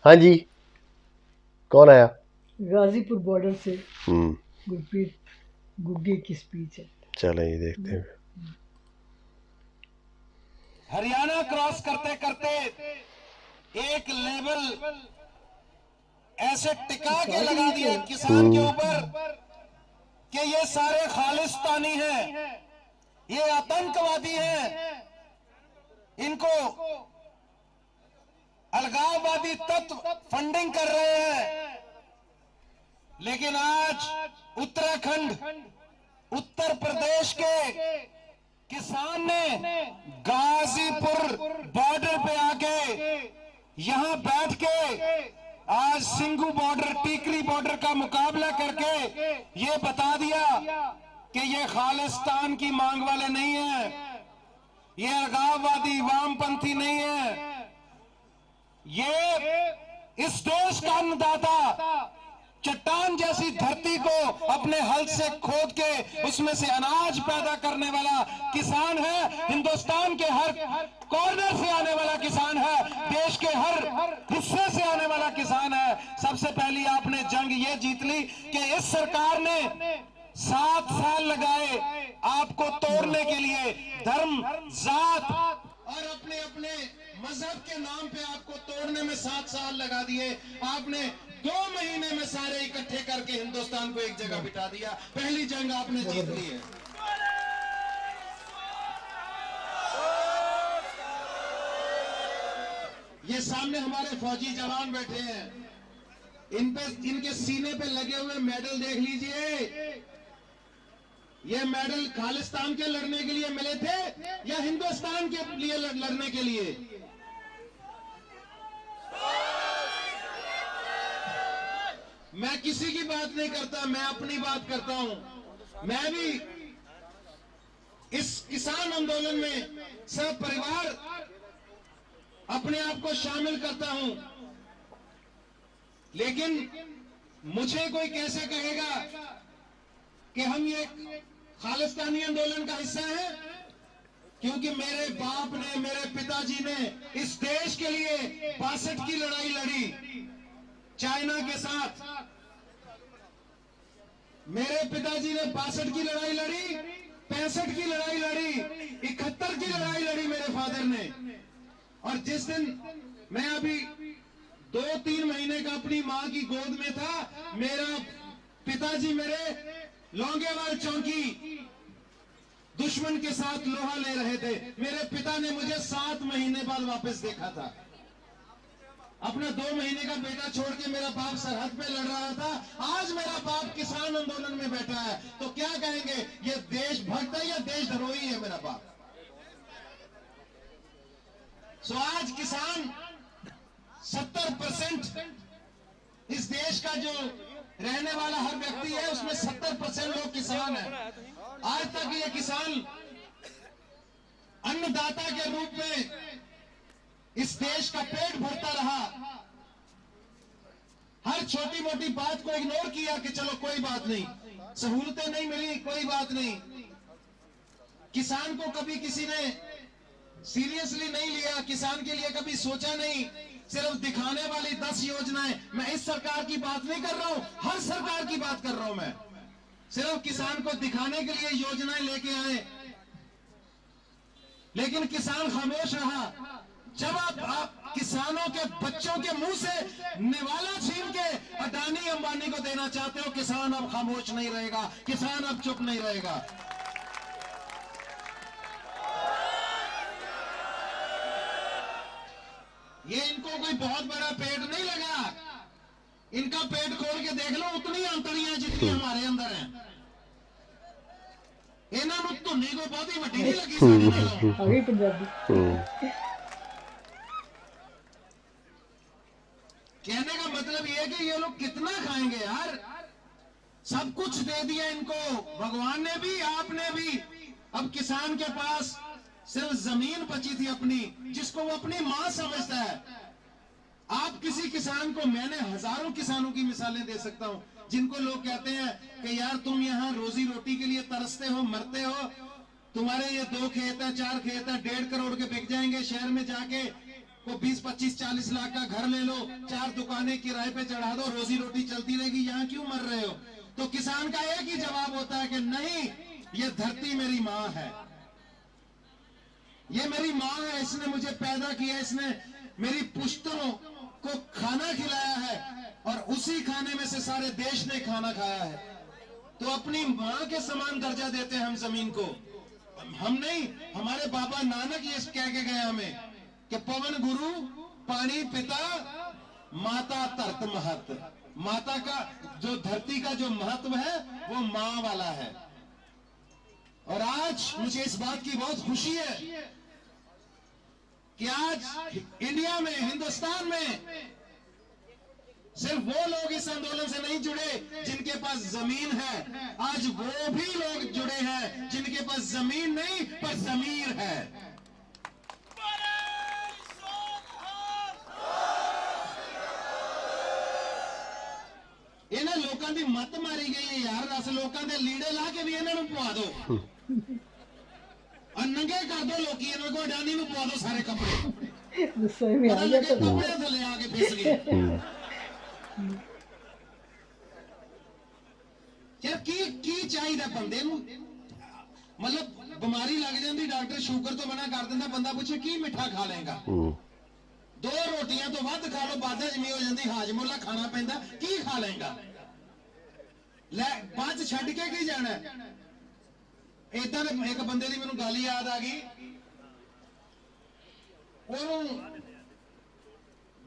हाँ जी, कौन आया? गाजीपुर बॉर्डर से गुरप्रीत गुग्गे की स्पीच है। चलो ये देखते हैं। हरियाणा क्रॉस करते करते एक लेवल ऐसे टिका के लगा दिया किसान के ऊपर कि ये सारे खालिस्तानी हैं, ये आतंकवादी हैं, इनको अलगाववादी तत्व फंडिंग कर रहे हैं। लेकिन आज उत्तराखंड, उत्तर प्रदेश के किसान ने गाजीपुर बॉर्डर पे आके यहां बैठ के आज सिंगू बॉर्डर, टीकरी बॉर्डर का मुकाबला करके ये बता दिया कि ये खालिस्तान की मांग वाले नहीं है, ये अलगाववादी वामपंथी नहीं है, ये इस देश का अन्नदाता, चट्टान जैसी धरती को अपने हल से खोद के उसमें से अनाज पैदा करने वाला किसान है। हिंदुस्तान के हर कॉर्नर से आने वाला किसान है, देश के हर हिस्से से आने वाला किसान है। सबसे पहली आपने जंग ये जीत ली कि इस सरकार ने 7 साल लगाए आपको तोड़ने के लिए, धर्म, जात और अपने अपने मजहब के नाम पे आपको तोड़ने में 7 साल लगा दिए। आपने 2 महीने में सारे इकट्ठे करके हिंदुस्तान को एक जगह बिठा दिया। पहली जंग आपने जीत ली है। ये सामने हमारे फौजी जवान बैठे हैं, इन पे, इनके सीने पे लगे हुए मेडल देख लीजिए। ये मेडल खालिस्तान के लड़ने के लिए मिले थे या हिंदुस्तान के लिए लड़ने के लिए? मैं किसी की बात नहीं करता, मैं अपनी बात करता हूं। मैं भी इस किसान आंदोलन में सब परिवार अपने आप को शामिल करता हूं, लेकिन मुझे कोई कैसे कहेगा कि हम ये खालिस्तानी आंदोलन का हिस्सा है? क्योंकि मेरे बाप ने, मेरे पिताजी ने इस देश के लिए 62 की लड़ाई लड़ी चाइना के साथ। मेरे पिताजी ने 62 की लड़ाई लड़ी, 65 की लड़ाई लड़ी, 71 की लड़ाई लड़ी मेरे फादर ने। और जिस दिन मैं अभी 2-3 महीने का अपनी मां की गोद में था, मेरा पिताजी मेरे लौंगेवाल चौकी दुश्मन के साथ लोहा ले रहे थे। मेरे पिता ने मुझे 7 महीने बाद वापस देखा था। अपना 2 महीने का बेटा छोड़ के मेरा बाप सरहद पे लड़ रहा था। आज मेरा बाप किसान आंदोलन में बैठा है, तो क्या कहेंगे? ये देशभक्त है या देशद्रोही है मेरा बाप? सो आज किसान 70% इस देश का जो रहने वाला हर व्यक्ति है, उसमें 70% लोग किसान हैं। आज तक ये किसान अन्नदाता के रूप में इस देश का पेट भरता रहा। हर छोटी मोटी बात को इग्नोर किया कि चलो कोई बात नहीं, सहूलतें नहीं मिली, कोई बात नहीं। किसान को कभी किसी ने सीरियसली नहीं लिया, किसान के लिए कभी सोचा नहीं। सिर्फ दिखाने वाली 10 योजनाएं, मैं इस सरकार की बात नहीं कर रहा हूं, हर सरकार की बात कर रहा हूं। मैं सिर्फ किसान को दिखाने के लिए योजनाएं लेके आए, लेकिन किसान खामोश रहा। जब आप किसानों के बच्चों के मुंह से निवाला छीन के अडानी अंबानी को देना चाहते हो, किसान अब खामोश नहीं रहेगा, किसान अब चुप नहीं रहेगा। ये इनको कोई बहुत बड़ा पेट नहीं लगा, इनका पेट खोल के देख लो, उतनी अंतड़ियां जितनी हमारे अंदर हैं। इन्होंने धुनी को बहुत ही वड्डी नहीं लगी। कहने का मतलब ये है कि ये लोग कितना खाएंगे यार? सब कुछ दे दिया इनको भगवान ने भी, आपने भी। अब किसान के पास सिर्फ जमीन बची थी अपनी, जिसको वो अपनी मां समझता है। आप किसी किसान को, मैंने हजारों किसानों की मिसालें दे सकता हूं, जिनको लोग कहते हैं कि यार तुम यहाँ रोजी रोटी के लिए तरसते हो, मरते हो, तुम्हारे ये 2 खेत है, 4 खेत है, 1.5 करोड़ के बिक जाएंगे शहर में जाके, को 20, 25, 40 लाख का घर ले लो, 4 दुकानें किराए पे चढ़ा दो, रोजी रोटी चलती रहेगी, यहाँ क्यों मर रहे हो? तो किसान का एक ही जवाब होता है कि नहीं, ये धरती मेरी माँ है, ये मेरी माँ है, इसने मुझे पैदा किया, इसने मेरी पुश्तों को खाना खिलाया है और उसी खाने में से सारे देश ने खाना खाया है। तो अपनी माँ के समान दर्जा देते हैं हम जमीन को। हम नहीं, हमारे बाबा नानक ये कह के गए हमें कि पवन गुरु पानी पिता माता धरत महत। माता का जो धरती का जो महत्व है वो माँ वाला है। और आज मुझे इस बात की बहुत खुशी है कि आज इंडिया में, हिंदुस्तान में सिर्फ वो लोग इस आंदोलन से नहीं जुड़े जिनके पास जमीन है, आज वो भी लोग जुड़े हैं जिनके पास जमीन नहीं पर जमीर है। इन्हें लोगों की मत मारी गई है यार, 10 लोगों के लीड़े ला के भी इन्हों पवा दो और नंगे कर दो, लोग इन्हों को अडानी में पवा दो सारे कपड़े, गुस्से में आ पता गया लगे तो कपड़े थले आके फिस गए। यार की चाहिए बंदे नूं, मतलब बीमारी लग जाती, डॉक्टर शुगर तो मना कर देता, बंदा पूछे की मिठा खा लेगा, 2 रोटियां तो वध खा लो, बाधा जमी हो जाती, हाजमोला खाना पैंदा, की खा लेगा, लै बाद छड्ड के की जाना। इदां एक बंदे की मैनूं गल याद आ गई, ਉਹਨੂੰ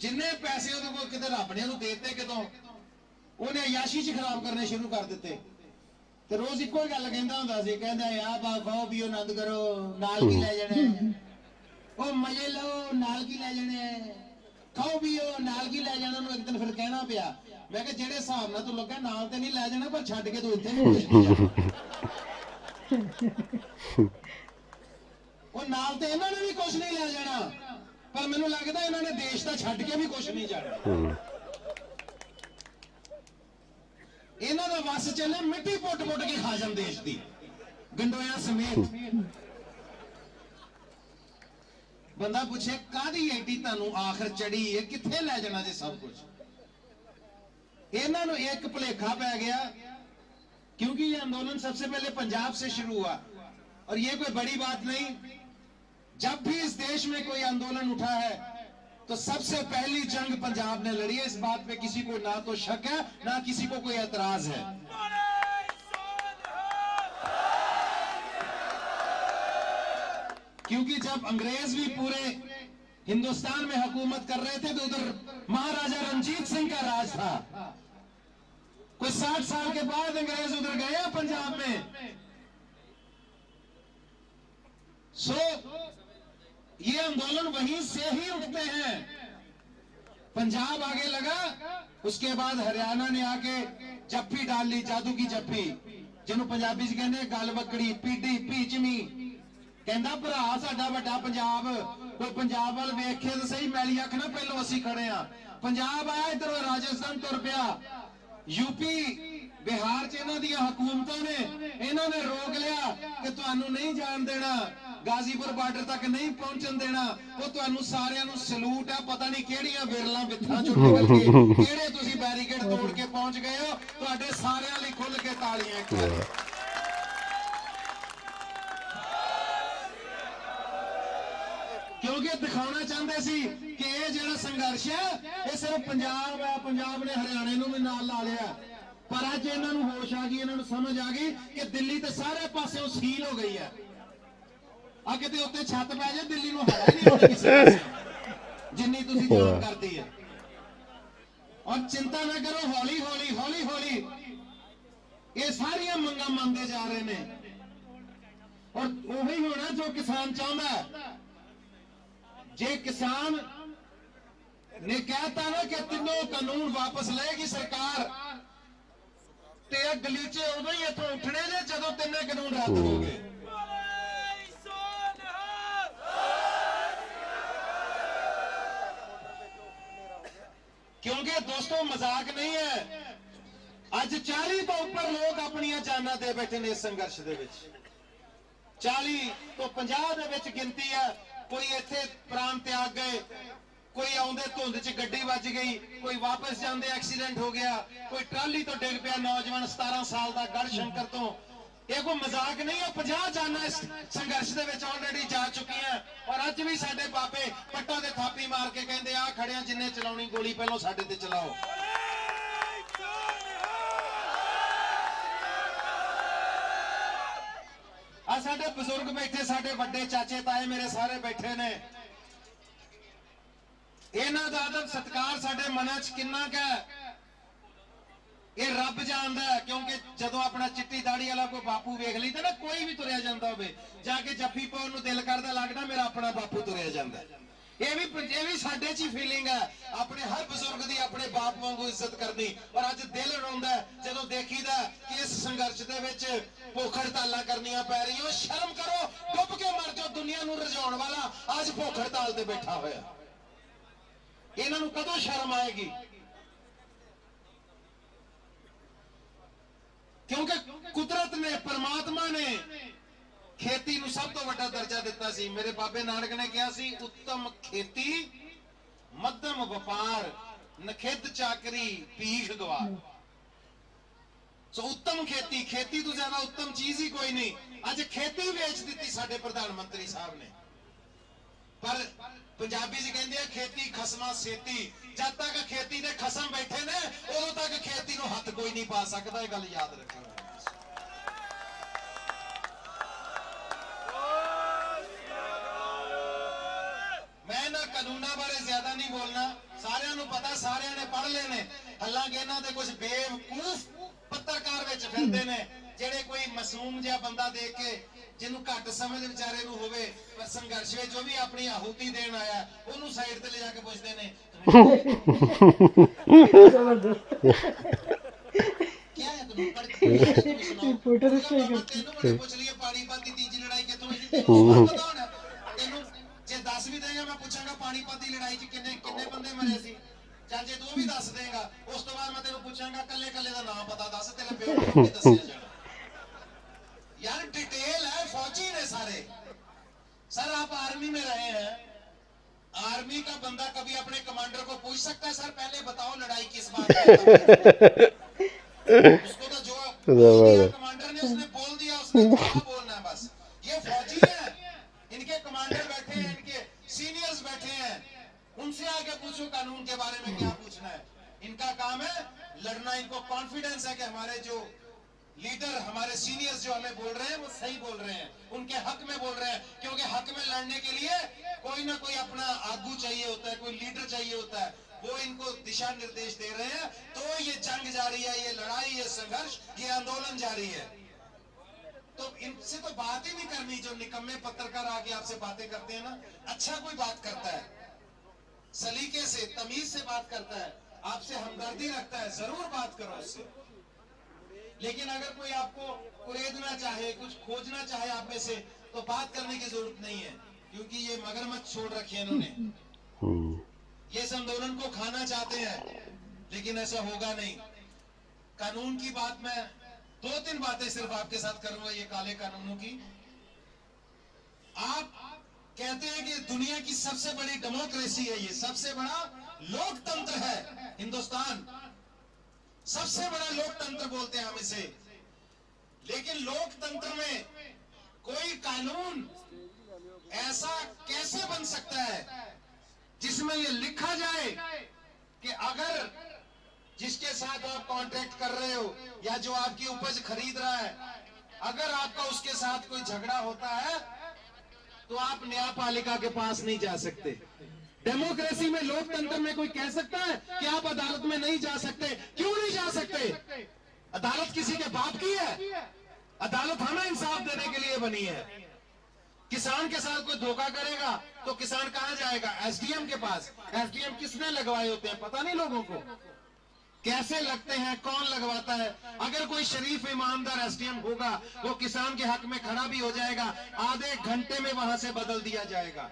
जिन्ने पैसे ਉਹਦੇ ਕੋਲ ਕਿਤੇ ਰੱਬ ਨੇ ਉਹਨੂੰ ਦੇਤੇ, ਕਿਤੋਂ ਉਹਨੇ ਅਯਾਸ਼ੀ ਚ ਖਰਾਬ ਕਰਨੇ ਸ਼ੁਰੂ ਕਰ ਦਿੱਤੇ। ਤੇ ਰੋਜ਼ ਇੱਕੋ ਹੀ ਗੱਲ ਕਹਿੰਦਾ ਹੁੰਦਾ ਸੀ, ਕਹਿੰਦਾ ਆ ਬਾ ਖਾਓ ਪੀਓ ਆਨੰਦ ਕਰੋ, ਨਾਲ ਕੀ ਲੈ ਜਾਣਾ, ਉਹ ਮਜ਼ੇ ਲਓ, ਨਾਲ ਕੀ ਲੈ ਜਾਣਾ, ਖਾਓ ਪੀਓ ਨਾਲ ਕੀ ਲੈ ਜਾਣਾ। ਉਹਨੂੰ ਇੱਕ ਦਿਨ ਫਿਰ ਕਹਿਣਾ ਪਿਆ, ਮੈਂ ਕਿਹਾ ਜਿਹੜੇ ਹਿਸਾਬ ਨਾਲ ਤੂੰ ਲੱਗਾ ਨਾਲ ਤੇ ਨਹੀਂ ਲੈ ਜਾਣਾ, ਪਰ ਛੱਡ ਕੇ ਤੂੰ ਇੱਥੇ ਨਹੀਂ ਕੁਝ ਨਹੀਂ ਜਾਣਾ। ਉਹ ਨਾਲ ਤੇ ਇਹਨਾਂ ਨੇ ਵੀ ਕੁਝ ਨਹੀਂ ਲੈ ਜਾਣਾ, ਪਰ ਮੈਨੂੰ ਲੱਗਦਾ ਇਹਨਾਂ ਨੇ ਦੇਸ਼ ਦਾ ਛੱਡ ਕੇ ਵੀ ਕੁਝ ਨਹੀਂ ਜਾਣਾ। ਇਹਨਾਂ ਦਾ ਵਸ ਚੱਲੇ ਮਿੱਟੀ ਪੁੱਟ-ਪੁੱਟ ਕੇ ਖਾ ਜਾਣ ਦੇਸ਼ ਦੀ, ਗੰਡੋਇਆ ਸਮੇਤ। ਬੰਦਾ ਪੁੱਛੇ ਕਾਦੀ ਐਡੀ ਤੁਹਾਨੂੰ ਆਖਰ ਚੜੀ ਹੈ, ਕਿੱਥੇ ਲੈ ਜਾਣਾ ਜੇ ਸਭ ਕੁਝ। ਇਹਨਾਂ ਨੂੰ ਇੱਕ ਭੁਲੇਖਾ ਪੈ ਗਿਆ, क्योंकि ये आंदोलन सबसे पहले पंजाब से शुरू हुआ और ये कोई बड़ी बात नहीं। जब भी इस देश में कोई आंदोलन उठा है तो सबसे पहली जंग पंजाब ने लड़ी है, इस बात पे किसी को ना तो शक है ना किसी को कोई एतराज है। क्योंकि जब अंग्रेज भी पूरे हिंदुस्तान में हुकूमत कर रहे थे तो उधर महाराजा रंजीत सिंह का राज था। कोई 60 साल के बाद अंग्रेज उधर गए पंजाब में। सो ये आंदोलन वहीं से ही उठते हैं। पंजाब आगे लगा, उसके बाद हरियाणा ने आके जप्फी डाल ली, जादू की जप्फी, जिन्हों पंजाबी च कहते गल बकड़ी पीडी पीचमी। कहता भरा साडा वड्डा पंजाब, कोई पंजाब वाल वेखे तो सही, मैली अख ना पहलों असीं खड़े आ। पंजाब आया, इधर राजस्थान तुर पिया, यूपी बिहार च इन्हां दी हुकूमतां ने इन्हां ने रोक लिया कि तुहानू नहीं जान देना, गाजीपुर बार्डर तक नहीं पहुंचन देना। वो तुहानू सारियां नू सलूट है, पता नहीं किहड़ियां विरलां बिथां चों निकल के किहड़े तुसीं बैरीकेड तोड़ के पहुंच गए हो। तुहाडे सारियां लई खुल के तालियां एक बार। क्योंकि दिखाना चाहते सी कि यह जो संघर्ष है ये सिर्फ पंजाब है, पंजाब ने हरियाणे नूं भी नाल ला लिया। पर अज इन्हां नूं होश आ गई, इन्हां नूं समझ आ गई कि दिल्ली तो सारे पासों सील हो गई है। आ किते उत्ते छत पै जाए दिल्ली नूं हवा नहीं आउंदी किसी पासे जिन्नी तुसीं जान करदी है। और चिंता ना करो, हौली हौली हौली हौली ये सारियां मंगां मंगदे जा रहे ने और उही होना जो किसान चाहुंदा है। जे किसान ने कहता ना कि तीनों कानून वापस लेगी सरकार, ते गलीचे उदों ही इथों उठने ने जदों तीनों कानून रद्द हो गए। क्योंकि दोस्तों मजाक नहीं है, अज 40 तो ऊपर लोग अपनी जाना दे बैठे ने इस संघर्ष दे विच। 40 तो 50 दे विच गिनती है। कोई इत्थे प्राण त्याग गए, कोई आउंदे धुंद च गड्डी वज गई, कोई वापस जांदे एक्सीडेंट हो गया, कोई ट्राली तो डिग पिया नौजवान 17 साल का गढ़ शंकर तो। ये कोई मजाक नहीं है। 50 जाना इस संघर्ष दे विच ऑलरेडी जा चुकी हैं और अज भी साडे बाबे पट्टां दे थापी मार के कहंदे आ खड़ियां जिन्ने चलाउणी गोली पहलों साडे ते चलाओ। आ साडे बुजुर्ग बैठे, साडे बड़े चाचे ताए मेरे सारे बैठे ने। इन्हां दा अदब सत्कार साडे मनां च किन्ना क है ये रब जानदा है। क्योंकि जदों अपना चिट्टी दाड़ी वाला कोई बापू वेख लीता ना, कोई भी तुरिया जांदा होवे जाके जफ्फी पाउण नूं दिल करदा लगदा मेरा अपना बापू तुरिया जांदा। ये भी साडे च ही फीलिंग है अपने हर बुजुर्ग दी अपने बाप वांगू इज्जत करनी। और अज दिल रोंदा जदों देखीदा कि इस संघर्ष दे विच भुख हड़तालां करनियां पै रहीआं। शर्म करो, डुब के मर जाओ। दुनिया नूं रजाउण वाला अज भुख हड़ताल ते बैठा होया। इन्हां नूं कदों शर्म आएगी? क्योंकि कुदरत ने, परमात्मा ने खेती नूं सब तो वड्डा दर्जा दिता सी। मेरे बाबे नानक ने कहा सी उत्तम खेती मध्यम व्यापार नखिद चाकरी भीख गवार। सो उत्तम खेती, खेती तो ज्यादा उत्तम चीज ही कोई नहीं। अज खेती बेच दी साडे प्रधानमंत्री साहब ने। पर पंजाबी च कहंदे आ खेती खसमा सेती। जब तक खेती दे खसम बैठे ने उदों तक खेती नूं हथ कोई नहीं पा सकदा। ये गल याद रखियो। मैं ना कानूना बारे ज्यादा नहीं बोलना, सारियां नूं पता, सारियां ने पढ़ लेने। हालांकि इन्हां दे कुछ बेवकूफ पत्रकार विच फिरदे ने जेड़े कोई मासूम जिहा बंदा देख के जिन्हों घट समझ बेचारे नूं होवे पर संघर्ष में जो भी अपनी आहुति देण आया उन्होंने साइड ते ले जाके पुछदे ने क्या है तुम फोटो पूछ लिए पानीपत की तीजी लड़ाई कितों हुई थी तेनू जे दस भी देगा मैं पूछांगा पानीपत की लड़ाई च किन्ने किन्ने बंदे मरे सी। चल जे तू भी दस देगा उस तो बाद मैं तेनू पूछांगा कल्ले कल्ले दा नाम पता दस तेरे प्यो नूं दस्सिया जाना। यार डिटेल है, फौजी ने सारे। सर आप आर्मी में रहे हैं, आर्मी का बंदा कभी अपने कमांडर को पूछ सकता है सर पहले बताओ लड़ाई किस बात पे? उसको तो जो कमांडर ने उसने बोल दिया, उसने क्या बोलना है बस। ये फौजी है, इनके कमांडर बैठे हैं, इनके सीनियर्स बैठे हैं, उनसे आके पूछो कानून के बारे में क्या पूछना है। इनका काम है लड़ना। इनको कॉन्फिडेंस है कि हमारे जो लीडर, हमारे सीनियर्स जो हमें बोल रहे हैं वो सही बोल रहे हैं, उनके हक में बोल रहे हैं। क्योंकि हक में लड़ने के लिए कोई ना कोई अपना आगू चाहिए होता है, कोई लीडर चाहिए होता है, वो इनको दिशा निर्देश दे रहे हैं। तो ये जंग जारी है, ये लड़ाई, ये संघर्ष, ये आंदोलन जारी है। तो इनसे तो बात ही नहीं करनी। जो निकम्मे पत्रकार आके आपसे बातें करते हैं ना, अच्छा कोई बात करता है, सलीके से, तमीज से बात करता है, आपसे हमदर्दी रखता है, जरूर बात करो उससे। लेकिन अगर कोई आपको कुरेदना चाहे, कुछ खोजना चाहे आप में से, तो बात करने की जरूरत नहीं है। क्योंकि ये मगरमच्छ छोड़ रखे हैं इन्होंने। ये इस आंदोलन को खाना चाहते हैं, लेकिन ऐसा होगा नहीं। कानून की बात मैं 2-3 बातें सिर्फ आपके साथ करूंगा, ये काले कानूनों की। आप कहते हैं कि दुनिया की सबसे बड़ी डेमोक्रेसी है, ये सबसे बड़ा लोकतंत्र है हिंदुस्तान, सबसे बड़ा लोकतंत्र बोलते हैं हम इसे। लेकिन लोकतंत्र में कोई कानून ऐसा कैसे बन सकता है जिसमें यह लिखा जाए कि अगर जिसके साथ आप कॉन्ट्रैक्ट कर रहे हो या जो आपकी उपज खरीद रहा है, अगर आपका उसके साथ कोई झगड़ा होता है तो आप न्यायपालिका के पास नहीं जा सकते। डेमोक्रेसी में, लोकतंत्र में कोई कह सकता है कि आप अदालत में नहीं जा सकते? क्यों नहीं जा सकते? अदालत किसी के बाप की है? अदालत हमें इंसाफ देने के लिए बनी है। किसान के साथ कोई धोखा करेगा तो किसान कहां जाएगा? एसडीएम के पास। एसडीएम किसने लगवाए होते हैं पता नहीं लोगों को, कैसे लगते हैं, कौन लगवाता है। अगर कोई शरीफ ईमानदार एसडीएम होगा, वो किसान के हक में खड़ा भी हो जाएगा, आधे घंटे में वहां से बदल दिया जाएगा।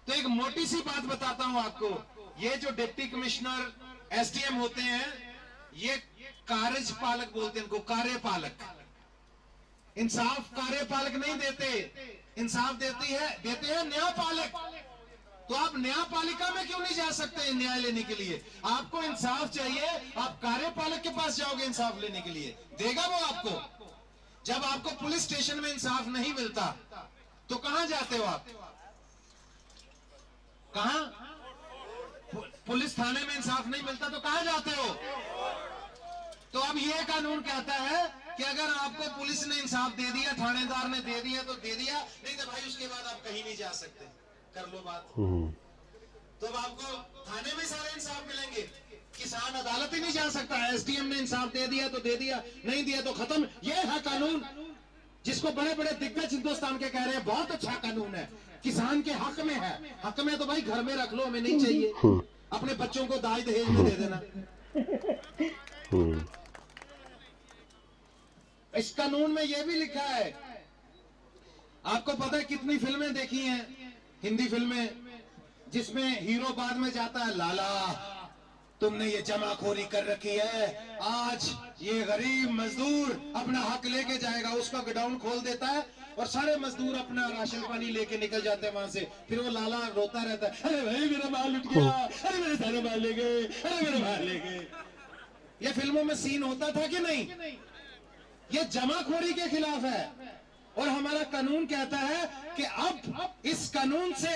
तो एक मोटी सी बात बताता हूं आपको, ये जो डिप्टी कमिश्नर एसडीएम होते हैं, ये कार्यपालक बोलते हैं इनको, कार्यपालक। इंसाफ कार्यपालक नहीं देते, इंसाफ देते हैं न्यायपालक। तो आप न्यायपालिका में क्यों नहीं जा सकते न्याय लेने के लिए? आपको इंसाफ चाहिए, आप कार्यपालक के पास जाओगे इंसाफ लेने के लिए, देगा वो आपको? जब आपको पुलिस स्टेशन में इंसाफ नहीं मिलता तो कहां जाते हो आप? कहां? पुलिस थाने में इंसाफ नहीं मिलता तो कहां जाते हो? तो अब ये कानून कहता है कि अगर आपको पुलिस ने इंसाफ दे दिया, थानेदार ने दे दिया तो दे दिया, नहीं तो भाई उसके बाद आप कहीं नहीं जा सकते, कर लो बात। तो अब आपको थाने में सारे इंसाफ मिलेंगे, किसान अदालत ही नहीं जा सकता। एसडीएम ने इंसाफ दे दिया तो दे दिया, नहीं दिया तो खत्म। ये है कानून जिसको बड़े बड़े दिग्गज हिंदुस्तान के कह रहे हैं बहुत अच्छा कानून है, किसान के हक में है। हक में तो भाई घर में रख लो, हमें नहीं चाहिए, अपने बच्चों को दाज दहेज में दे देना। इस कानून में यह भी लिखा है, आपको पता है कितनी फिल्में देखी हैं, हिंदी फिल्में, जिसमें हीरो बाद में जाता है, लाला तुमने ये जमाखोरी कर रखी है, आज ये गरीब मजदूर अपना हक लेके जाएगा, उसका गोडाउन खोल देता है और सारे मजदूर अपना राशन पानी लेके निकल जाते हैं वहां से। फिर वो लाला रोता रहता है, अरे भाई मेरा माल लुट गया, अरे मेरे सारे माल ले गए, अरे मेरे माल ले गए। ये फिल्मों में सीन होता था कि नहीं? ये जमाखोरी के खिलाफ है। और हमारा कानून कहता है कि अब इस कानून से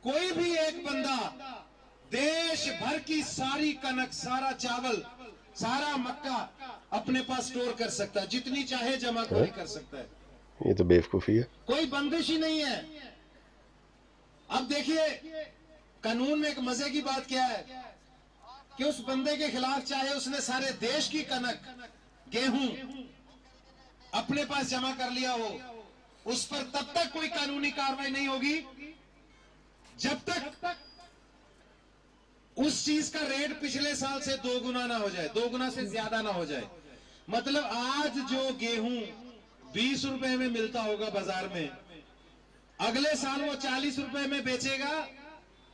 कोई भी एक बंदा देश भर की सारी कनक, सारा चावल, सारा मक्का अपने पास स्टोर कर सकता है, जितनी चाहे जमाखोरी कर सकता है। ये तो बेवकूफी है, कोई बंदिश ही नहीं है। अब देखिए कानून में एक मजे की बात क्या है कि उस बंदे के खिलाफ चाहे उसने सारे देश की कनक, गेहूं अपने पास जमा कर लिया हो, उस पर तब तक कोई कानूनी कार्रवाई नहीं होगी जब तक उस चीज का रेट पिछले साल से 2 गुना ना हो जाए, 2 गुना से ज्यादा ना हो जाए। मतलब आज जो गेहूं 20 रुपए में मिलता होगा बाजार में, अगले साल वो 40 रुपए में बेचेगा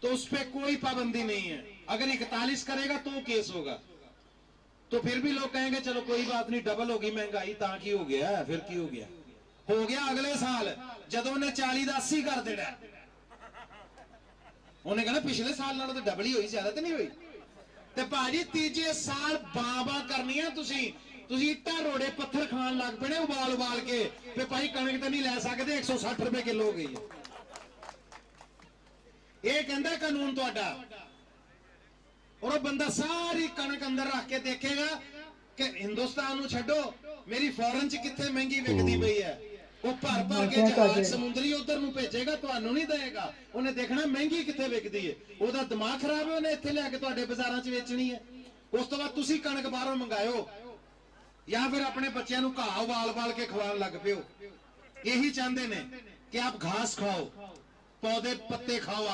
तो उस पर कोई पाबंदी नहीं है। अगर 41 करेगा तो केस होगा। तो फिर भी लोग कहेंगे चलो कोई बात नहीं, डबल होगी महंगाई, ताकि हो गया, फिर की हो गया अगले साल जदों ने 40 ਦਾ 80 कर देना, उन्हें कहना पिछले साल नालों तो डबल ही हुई, ज्यादा तो नहीं हुई। ते भाजी तीजे साल बाबा करनी है, तुसी इट्टा रोड़े पत्थर खान लग पे उबाल उबाल के, ते भाई कणक तो नहीं लै सकते, 160 रुपए किलो हो गई है। ये कहता कानून तुहाडा। और वो बंदा सारी कणक अंदर रख के देखेगा कि हिंदुस्तान छड्डो, मेरी फॉरन च कितने महंगी बिकती पई है। वो भर भर के जहाज समुद्री उधर नूं भेजेगा, तुहानू नहीं देगा। उन्हें देखना महंगी कितने बिकती है, ਉਹਦਾ दिमाग खराब है, उन्हें इत्थे लिया तुहाडे बाजारां च वेचनी है। उस तो बाद तुसी कणक बाहरों मंगायो या फिर अपने बच्चों नूं घाह उबाल उबाल के खवान लग पियो। यही चाहते ने कि आप घास खाओ, पौधे पत्ते खाओ।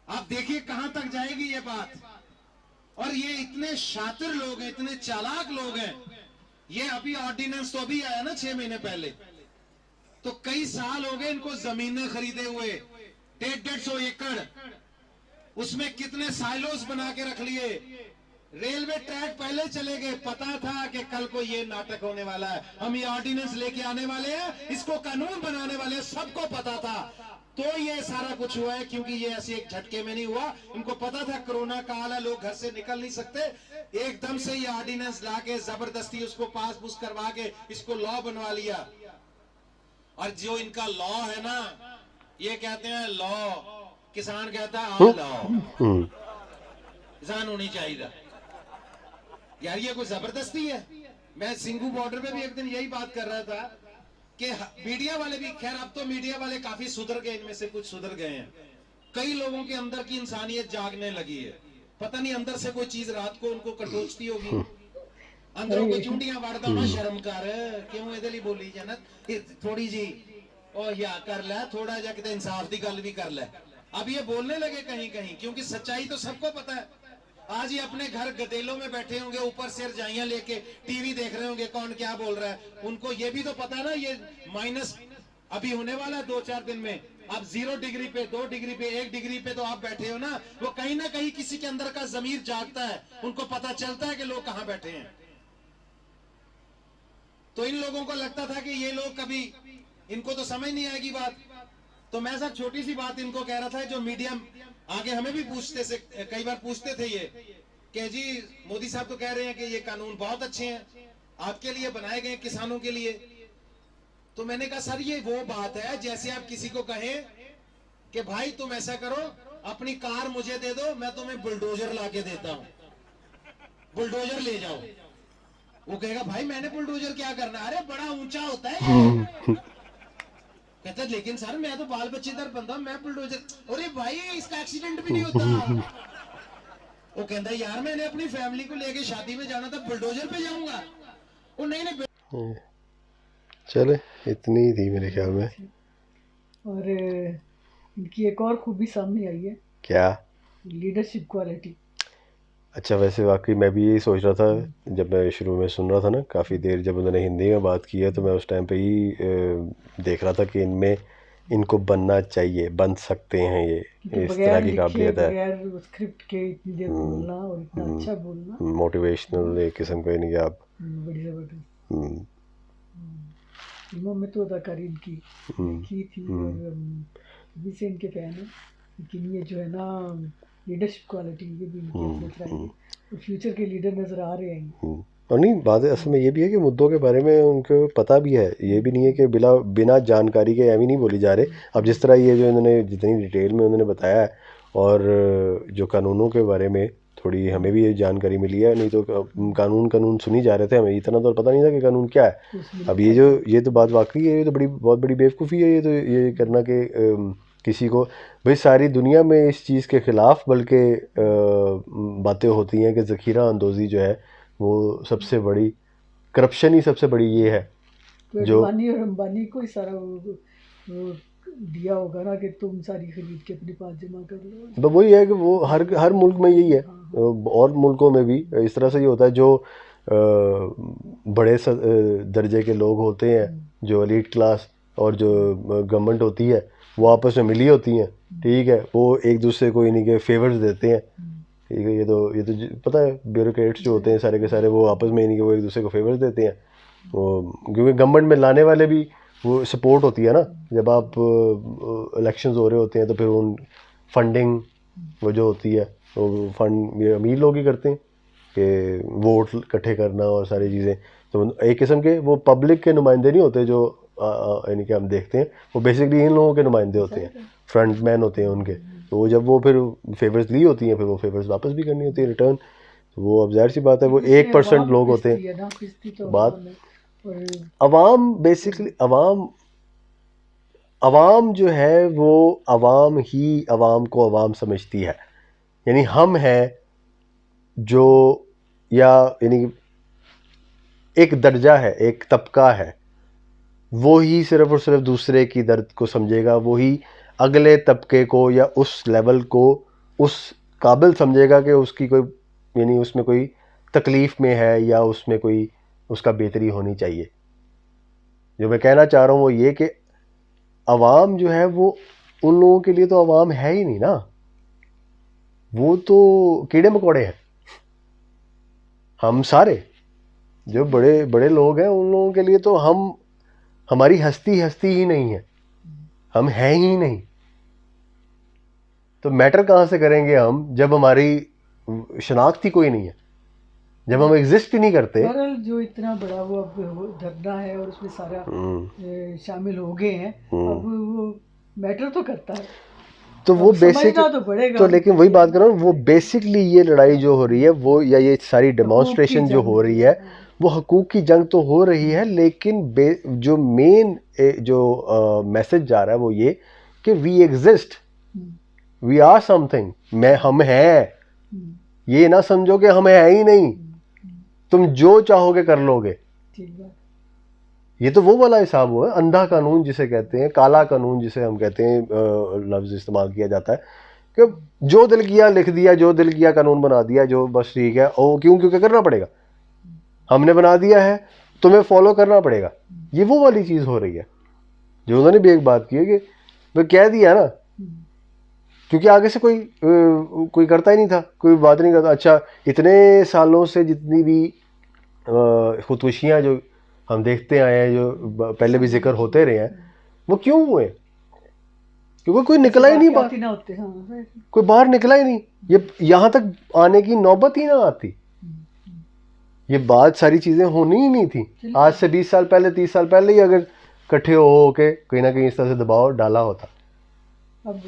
आप देखिए कहां तक जाएगी ये बात। और ये इतने शातिर लोग हैं, इतने चालाक लोग हैं। ये अभी ऑर्डिनेंस तो अभी आया ना 6 महीने पहले, तो कई साल हो गए इनको जमीनें खरीदे हुए, 150 एकड़, उसमें कितने साइलोस बना के रख लिए। रेलवे ट्रैक पहले चले गए, पता था कि कल को ये नाटक होने वाला है, हम ये ऑर्डिनेंस लेके आने वाले हैं, इसको कानून बनाने वाले हैं, सबको पता था। तो ये सारा कुछ हुआ है, क्योंकि ये ऐसे एक झटके में नहीं हुआ। इनको पता था कोरोना काल है, लोग घर से निकल नहीं सकते, एकदम से ये ऑर्डिनेंस लाके जबरदस्ती उसको पास पुस करवा के इसको लॉ बनवा लिया। और जो इनका लॉ है ना, ये कहते हैं लॉ, किसान कहता है लॉ, किसान होनी चाहिए। यार ये कोई जबरदस्ती है। मैं सिंगू बॉर्डर पे भी एक दिन यही बात कर रहा था कि मीडिया वाले भी, खैर अब तो मीडिया वाले काफी सुधर गए, इनमें से कुछ सुधर गए हैं। कई लोगों के अंदर की इंसानियत जागने लगी है, पता नहीं अंदर से कोई चीज रात को उनको कटोचती होगी, अंदरों को चुंडियां वाड़दा होना, शर्म कर क्यों ਇਹਦੇ ਲਈ बोली जाना, थोड़ी जी ओ या कर ले, थोड़ा जा किते इंसाफ की गल भी कर ले। अब ये बोलने लगे कहीं कहीं, क्योंकि सच्चाई तो सबको पता है। आज ये अपने घर गदेलों में बैठे होंगे, ऊपर से रजाइयां लेके टीवी देख रहे होंगे, कौन क्या बोल रहा है। उनको ये भी तो पता है ना, ये माइनस अभी होने वाला है 2-4 दिन में। अब 0 डिग्री पे, 2 डिग्री पे, 1 डिग्री पे तो आप बैठे हो ना, वो कहीं ना कहीं किसी के अंदर का जमीर जागता है, उनको पता चलता है कि लोग कहां बैठे हैं। तो इन लोगों को लगता था कि ये लोग कभी, इनको तो समझ नहीं आएगी बात। तो मैं सर छोटी सी बात इनको कह रहा था, जो मीडिया आगे हमें भी पूछते से कई बार पूछते थे ये कि जी मोदी साहब तो कह रहे हैं कि ये कानून बहुत अच्छे हैं, आपके लिए बनाए गए, किसानों के लिए। तो मैंने कहा सर ये वो बात है जैसे आप किसी को कहें कि भाई तुम ऐसा करो, अपनी कार मुझे दे दो, मैं तुम्हें बुलडोजर लाके देता हूं, बुलडोजर ले जाओ। वो कहेगा भाई मैंने बुलडोजर क्या करना, अरे बड़ा ऊंचा होता है ये। कहता लेकिन सर मैं तो बाल बच्चेदार बंदा, मैं बुलडोजर, अरे भाई इसका एक्सीडेंट भी नहीं होता। वो कहता यार मैंने अपनी फैमिली को लेके शादी में जाना था, बुलडोजर पे जाऊंगा। वो नहीं चले इतनी ही थी मेरे ख्याल में। और इनकी एक और खूबी सामने आई है, क्या? Leadership quality. अच्छा, वैसे वाकई मैं भी यही सोच रहा था जब मैं शुरू में सुन रहा था ना, काफ़ी देर जब उन्होंने हिंदी में बात की है, तो मैं उस टाइम पे ही देख रहा था कि इनमें, इनको बनना चाहिए, बन सकते हैं ये, इस तरह की काबिलियत है। बगैर स्क्रिप्ट के इतनी देर बोलना और इतना अच्छा बोलना, मोटिवेशनल एक किस्म का, नहीं आप बड़ी जबरदस्त। फिल्मों में तो अदाकारी इनकी की थी और अभी से इनके फैन है, लेकिन ये जो है ना लीडरशिप क्वालिटी, ये भी इनकी अपडेट रहेगी और फ्यूचर के लीडर नज़र आ रहे हैं। और नहीं, बात असल में ये भी है कि मुद्दों के बारे में उनको पता भी है, ये भी नहीं है कि बिना जानकारी के एम ही नहीं बोली जा रहे। अब जिस तरह ये जो इन्होंने जितनी डिटेल में उन्होंने बताया है, और जो कानूनों के बारे में थोड़ी हमें भी ये जानकारी मिली है, नहीं तो कानून सुनी जा रहे थे, हमें इतना तो पता नहीं था कि कानून क्या है। अब ये तो बात वाकई है, ये तो बहुत बड़ी बेवकूफ़ी है ये तो, ये करना कि किसी को, भाई सारी दुनिया में इस चीज़ के ख़िलाफ़ बल्कि बातें होती हैं कि ज़ख़ीरा अंदोज़ी जो है वो सबसे बड़ी करप्शन ही सबसे बड़ी ये है। तो जो अंबानी को ही सारा वो दिया होगा ना कि तुम सारी खरीद के अपने पास जमा कर लो। तो वही है कि वो हर मुल्क में यही है, और मुल्कों में भी इस तरह से ही होता है। जो बड़े दर्जे के लोग होते हैं, जो एलीट क्लास और जो गवर्नमेंट होती है, वो आपस में मिली होती हैं, ठीक है, वो एक दूसरे को इन्हीं के फेवर्स देते हैं, ठीक है। ये तो पता है, ब्यूरोक्रेट्स जो होते हैं सारे के सारे, वो आपस में इन्हीं के वो एक दूसरे को फेवर्स देते हैं, वो क्योंकि गवर्नमेंट में लाने वाले भी वो सपोर्ट होती है ना। जब आप इलेक्शंस हो रहे होते हैं तो फिर उन फंडिंग वो जो होती है, वो फंड ये अमीर लोग ही करते हैं कि वोट इकट्ठे करना और सारी चीज़ें। तो एक किस्म के वो पब्लिक के नुमाइंदे नहीं होते जो यानी कि हम देखते हैं, वो बेसिकली इन लोगों के नुमाइंदे होते हैं, फ्रंट मैन होते हैं उनके। तो जब वो फिर फेवर्स ली होती हैं, फिर वो फेवर्स वापस भी करनी होती है रिटर्न। तो वो अब ज़ाहिर सी बात है, वो 1% लोग होते हैं। बात अवाम, बेसिकली अवाम जो है वो अवाम ही अवाम को अवाम समझती है। यानी हम हैं जो, या यानी एक दर्जा है, एक तबका है, वो ही सिर्फ और सिर्फ दूसरे की दर्द को समझेगा, वो ही अगले तबके को या उस लेवल को उस काबिल समझेगा कि उसकी कोई, यानी उसमें कोई तकलीफ़ में है या उसमें कोई उसका बेहतरी होनी चाहिए। जो मैं कहना चाह रहा हूँ वो ये कि अवाम जो है वो उन लोगों के लिए तो अवाम है ही नहीं ना, वो तो कीड़े मकोड़े हैं। हम सारे जो बड़े बड़े लोग हैं, उन लोगों के लिए तो हमारी हस्ती ही नहीं है, हम हैं ही नहीं। तो मैटर कहाँ से करेंगे हम जब हमारी शनाख्त ही कोई नहीं है, जब हम एग्जिस्ट ही नहीं करते। जो इतना बड़ा वो अब धरना है और उसमें सारा शामिल हो गए हैं, अब वो मैटर तो करता है, तो वो बेसिक तो लेकिन वही बात कर रहा हूँ, वो बेसिकली ये लड़ाई जो हो रही है वो, या ये सारी डेमोन्स्ट्रेशन जो हो रही है, वो हकूक़ की जंग तो हो रही है, लेकिन जो मेन जो मैसेज जा रहा है वो ये कि we exist, we are something, हम हैं। ये ना समझो कि हम हैं ही नहीं, तुम जो चाहोगे कर लोगे। ये तो वो वाला हिसाब हुआ, अंधा कानून जिसे कहते हैं, काला कानून जिसे हम कहते हैं, लफ्ज़ इस्तेमाल किया जाता है कि जो दिल किया लिख दिया, जो दिल किया कानून बना दिया, जो बस ठीक है, ओ क्यों करना पड़ेगा, हमने बना दिया है, तुम्हें फॉलो करना पड़ेगा। ये वो वाली चीज़ हो रही है जो उन्होंने भी एक बात की है कि वो कह दिया ना, क्योंकि आगे से कोई करता ही नहीं था, कोई बात नहीं करता। अच्छा, इतने सालों से जितनी भी खुदकुशियाँ जो हम देखते आए हैं, जो पहले भी जिक्र होते रहे हैं, वो क्यों हुए? क्योंकि कोई निकला ही नहीं बाहर, ना होते, हाँ, कोई बाहर निकला ही नहीं, ये यहाँ तक आने की नौबत ही ना आती, ये बात सारी चीज़ें होनी ही नहीं थी। आज से 20 साल पहले 30 साल पहले ही अगर इकट्ठे हो के कहीं ना कहीं इस तरह से दबाव डाला होता। अब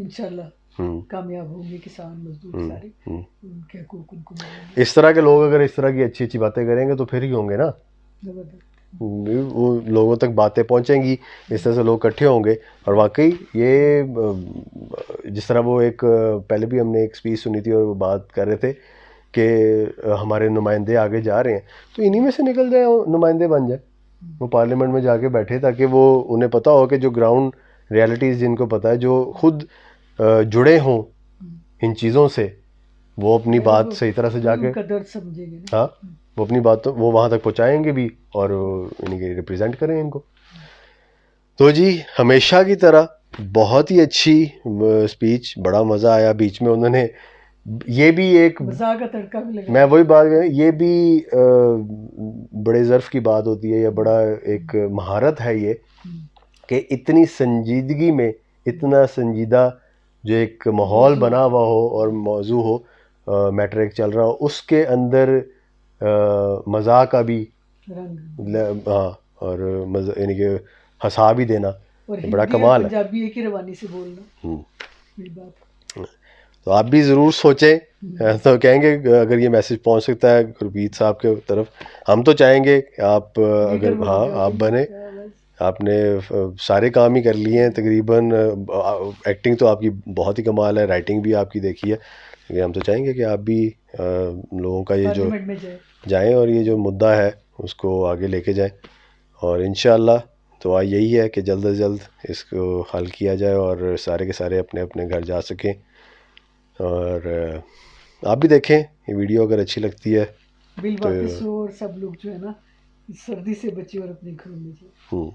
इंशाल्लाह कामयाब होंगे किसान मजदूर सारे, उनके हकूक उनको मिलेंगे। इस तरह के लोग अगर इस तरह की अच्छी अच्छी बातें करेंगे तो फिर ही होंगे ना, वो लोगों तक बातें पहुंचेंगी, इस तरह से लोग इकट्ठे होंगे। और वाकई ये जिस तरह वो एक पहले भी हमने एक स्पीच सुनी थी और वो बात कर रहे थे कि हमारे नुमाइंदे आगे जा रहे हैं, तो इन्हीं में से निकल जाए, नुमाइंदे बन जाए, वो पार्लियामेंट में जाके बैठे, ताकि वो उन्हें पता हो कि जो ग्राउंड रियलिटीज़ जिनको पता है, जो खुद जुड़े हों इन चीज़ों से, वो अपनी बात सही तरह से जाके दर्द समझेंगे, हाँ, वो अपनी बात तो वो वहाँ तक पहुँचाएंगे भी और इनके रिप्रेजेंट करें इनको। तो जी हमेशा की तरह बहुत ही अच्छी स्पीच, बड़ा मज़ा आया। बीच में उन्होंने ये भी एक मज़ाक का तड़का भी लगा, मैं वही बात, ये भी बड़े ज़र्फ़ की बात होती है, या बड़ा एक महारत है ये, कि इतनी संजीदगी में, इतना संजीदा जो एक माहौल बना हुआ हो और मौजू हो, मैटर एक चल रहा हो, उसके अंदर मज़ाक का भी हाँ, और यानी कि हंसा भी देना, बड़ा कमाल है। पंजाबी एक ही रवानी से बोलना, ये बात। तो आप भी ज़रूर सोचें, तो कहेंगे अगर ये मैसेज पहुंच सकता है गुरमीत साहब के तरफ, हम तो चाहेंगे आप अगर हाँ आप बने, आपने सारे काम ही कर लिए हैं तकरीबन, एक्टिंग तो आपकी बहुत ही कमाल है, राइटिंग भी आपकी देखी है, लेकिन हम तो चाहेंगे कि आप भी लोगों का ये जो जाएं और ये जो मुद्दा है उसको आगे लेके जाएं, और इंशाअल्लाह दुआ यही है कि जल्द से जल्द इसको हल किया जाए और सारे के सारे अपने अपने घर जा सकें। और आप भी देखें ये वीडियो, अगर अच्छी लगती है तो और सब लोग जो है ना सर्दी से बचे और अपने घरों में जाए।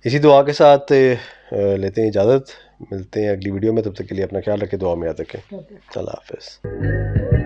इसी दुआ के साथ लेते हैं इजाज़त, मिलते हैं अगली वीडियो में, तब तक के लिए अपना ख्याल रखें, दुआ में याद रखें। अल्लाह हाफ़िज़।